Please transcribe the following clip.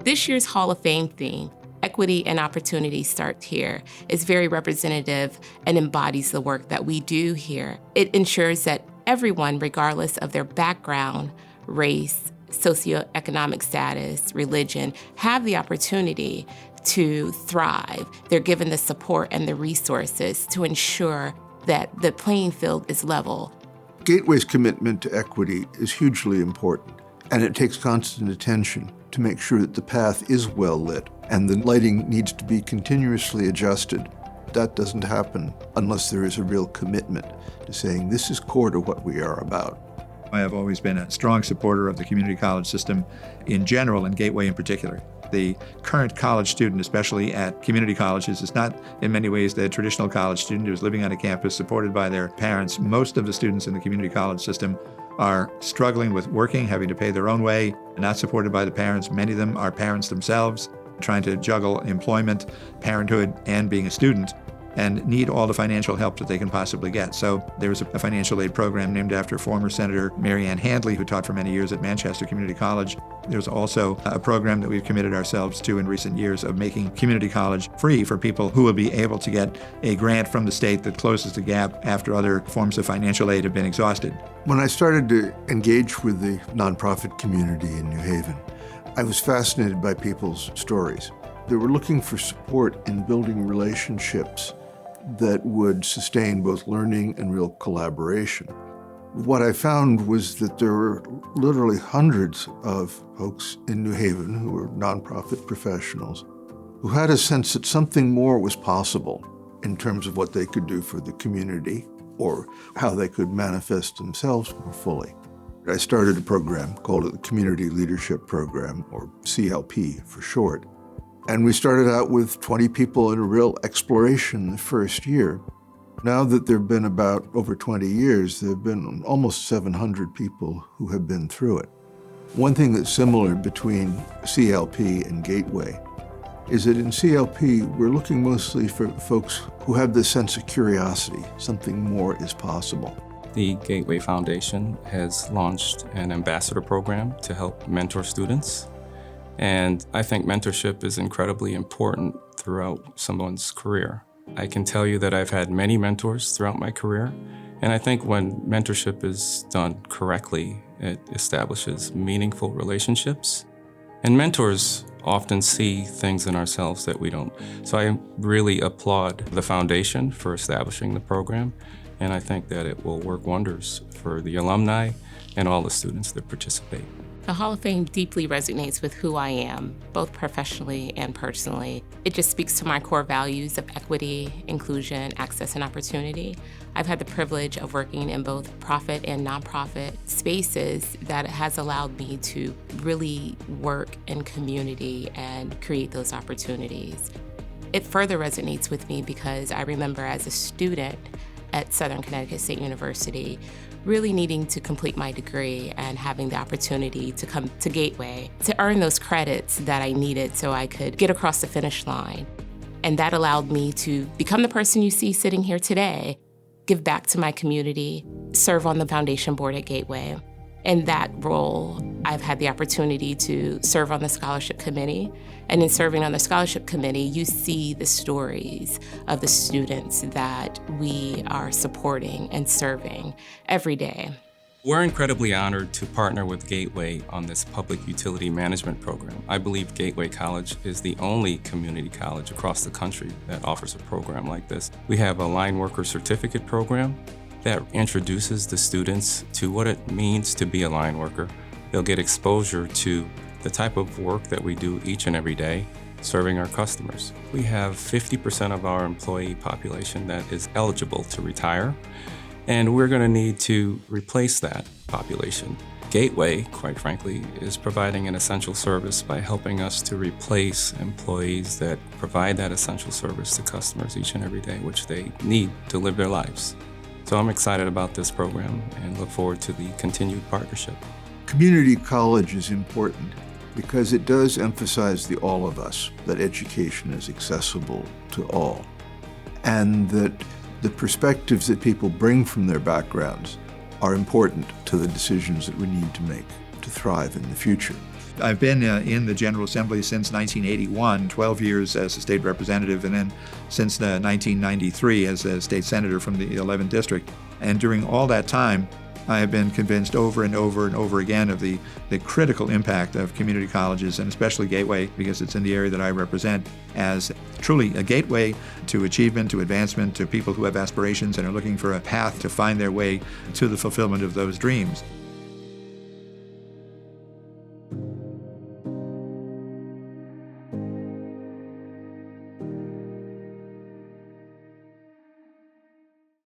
This year's Hall of Fame theme, Equity and Opportunity Start Here, is very representative and embodies the work that we do here. It ensures that everyone, regardless of their background, race, socioeconomic status, religion, have the opportunity to thrive. They're given the support and the resources to ensure that the playing field is level. Gateway's commitment to equity is hugely important, and it takes constant attention to make sure that the path is well lit, and the lighting needs to be continuously adjusted. That doesn't happen unless there is a real commitment to saying this is core to what we are about. I have always been a strong supporter of the community college system in general and Gateway in particular. The current college student, especially at community colleges, is not in many ways the traditional college student who is living on a campus supported by their parents. Most of the students in the community college system are struggling with working, having to pay their own way, not supported by the parents. Many of them are parents themselves, trying to juggle employment, parenthood, and being a student, and need all the financial help that they can possibly get. So there's a financial aid program named after former Senator Mary Ann Handley, who taught for many years at Manchester Community College. There's also a program that we've committed ourselves to in recent years of making community college free for people who will be able to get a grant from the state that closes the gap after other forms of financial aid have been exhausted. When I started to engage with the nonprofit community in New Haven, I was fascinated by people's stories. They were looking for support in building relationships that would sustain both learning and real collaboration. What I found was that there were literally hundreds of folks in New Haven who were nonprofit professionals who had a sense that something more was possible in terms of what they could do for the community or how they could manifest themselves more fully. I started a program called the Community Leadership Program, or CLP for short. And we started out with 20 people in a real exploration the first year. Now that there have been about over 20 years, there have been almost 700 people who have been through it. One thing that's similar between CLP and Gateway is that in CLP, we're looking mostly for folks who have this sense of curiosity, something more is possible. The Gateway Foundation has launched an ambassador program to help mentor students. And I think mentorship is incredibly important throughout someone's career. I can tell you that I've had many mentors throughout my career, and I think when mentorship is done correctly, it establishes meaningful relationships. And mentors often see things in ourselves that we don't. So I really applaud the foundation for establishing the program, and I think that it will work wonders for the alumni and all the students that participate. The Hall of Fame deeply resonates with who I am, both professionally and personally. It just speaks to my core values of equity, inclusion, access, and opportunity. I've had the privilege of working in both profit and nonprofit spaces that has allowed me to really work in community and create those opportunities. It further resonates with me because I remember as a student at Southern Connecticut State University, really needing to complete my degree and having the opportunity to come to Gateway to earn those credits that I needed so I could get across the finish line. And that allowed me to become the person you see sitting here today, give back to my community, serve on the foundation board at Gateway. In that role, I've had the opportunity to serve on the scholarship committee. And in serving on the scholarship committee, you see the stories of the students that we are supporting and serving every day. We're incredibly honored to partner with Gateway on this public utility management program. I believe Gateway College is the only community college across the country that offers a program like this. We have a line worker certificate program that introduces the students to what it means to be a line worker. They'll get exposure to the type of work that we do each and every day, serving our customers. We have 50% of our employee population that is eligible to retire, and we're going to need to replace that population. Gateway, quite frankly, is providing an essential service by helping us to replace employees that provide that essential service to customers each and every day, which they need to live their lives. So I'm excited about this program and look forward to the continued partnership. Community college is important because it does emphasize the all of us, that education is accessible to all, and that the perspectives that people bring from their backgrounds are important to the decisions that we need to make to thrive in the future. I've been in the General Assembly since 1981, 12 years as a state representative, and then since 1993 as a state senator from the 11th District. And during all that time, I have been convinced over and over and over again of the critical impact of community colleges, and especially Gateway, because it's in the area that I represent, as truly a gateway to achievement, to advancement, to people who have aspirations and are looking for a path to find their way to the fulfillment of those dreams.